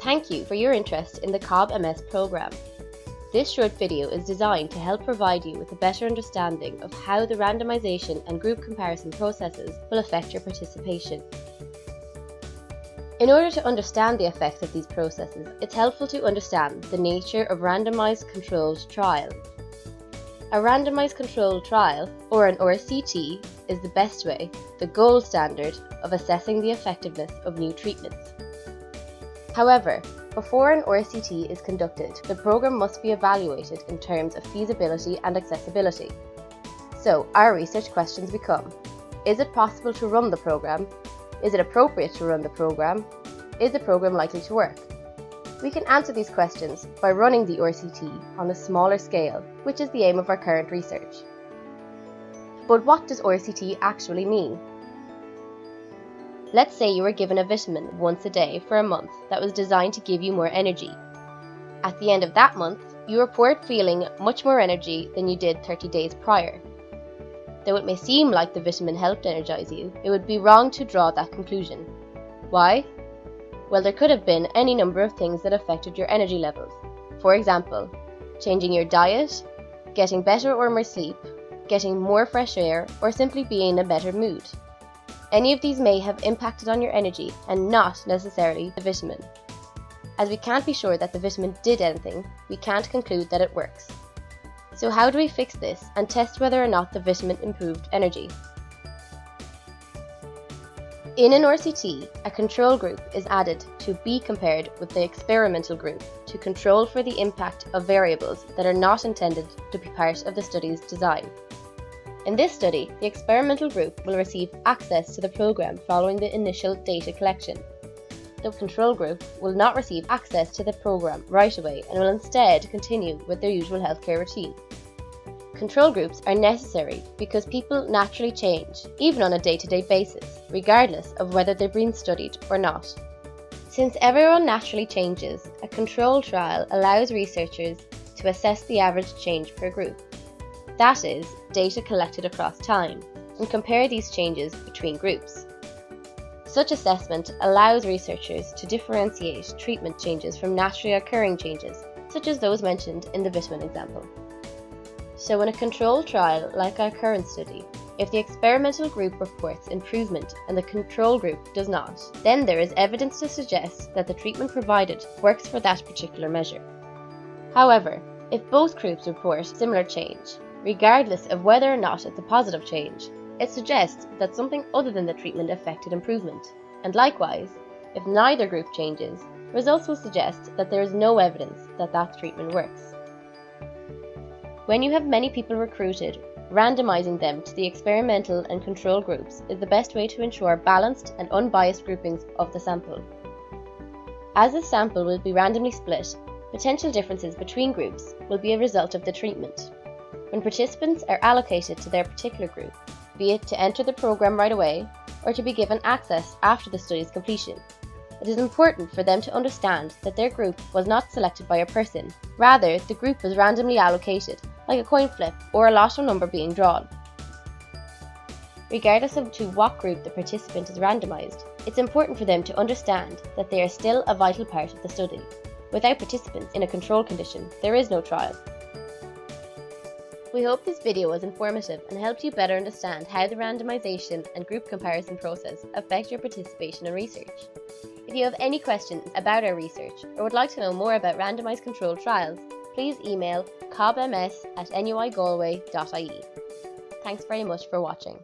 Thank you for your interest in the COB-MS program. This short video is designed to help provide you with a better understanding of how the randomization and group comparison processes will affect your participation. In order to understand the effects of these processes, it's helpful to understand the nature of randomized controlled trial. A randomized controlled trial, or an RCT, is the best way, the gold standard, of assessing the effectiveness of new treatments. However, before an RCT is conducted, the program must be evaluated in terms of feasibility and accessibility. So, our research questions become: is it possible to run the program? Is it appropriate to run the program? Is the program likely to work? We can answer these questions by running the RCT on a smaller scale, which is the aim of our current research. But what does RCT actually mean? Let's say you were given a vitamin once a day for a month that was designed to give you more energy. At the end of that month, you report feeling much more energy than you did 30 days prior. Though it may seem like the vitamin helped energize you, it would be wrong to draw that conclusion. Why? Well, there could have been any number of things that affected your energy levels. For example, changing your diet, getting better or more sleep, getting more fresh air, or simply being in a better mood. Any of these may have impacted on your energy and not necessarily the vitamin. As we can't be sure that the vitamin did anything, we can't conclude that it works. So how do we fix this and test whether or not the vitamin improved energy? In an RCT, a control group is added to be compared with the experimental group to control for the impact of variables that are not intended to be part of the study's design. In this study, the experimental group will receive access to the program following the initial data collection. The control group will not receive access to the program right away and will instead continue with their usual healthcare routine. Control groups are necessary because people naturally change, even on a day-to-day basis, regardless of whether they're being studied or not. Since everyone naturally changes, a control trial allows researchers to assess the average change per group. That is, data collected across time, and compare these changes between groups. Such assessment allows researchers to differentiate treatment changes from naturally occurring changes, such as those mentioned in the vitamin example. So in a controlled trial like our current study, if the experimental group reports improvement and the control group does not, then there is evidence to suggest that the treatment provided works for that particular measure. However, if both groups report similar change, regardless of whether or not it's a positive change, it suggests that something other than the treatment affected improvement. And likewise, if neither group changes, results will suggest that there is no evidence that that treatment works. When you have many people recruited, randomizing them to the experimental and control groups is the best way to ensure balanced and unbiased groupings of the sample. As the sample will be randomly split, potential differences between groups will be a result of the treatment. When participants are allocated to their particular group, be it to enter the program right away or to be given access after the study's completion, it is important for them to understand that their group was not selected by a person. Rather, the group was randomly allocated, like a coin flip or a lotto number being drawn. Regardless of to what group the participant is randomized, it's important for them to understand that they are still a vital part of the study. Without participants in a control condition, there is no trial. We hope this video was informative and helped you better understand how the randomization and group comparison process affect your participation in research. If you have any questions about our research or would like to know more about randomized controlled trials, please email cobms@nuigalway.ie. Thanks very much for watching.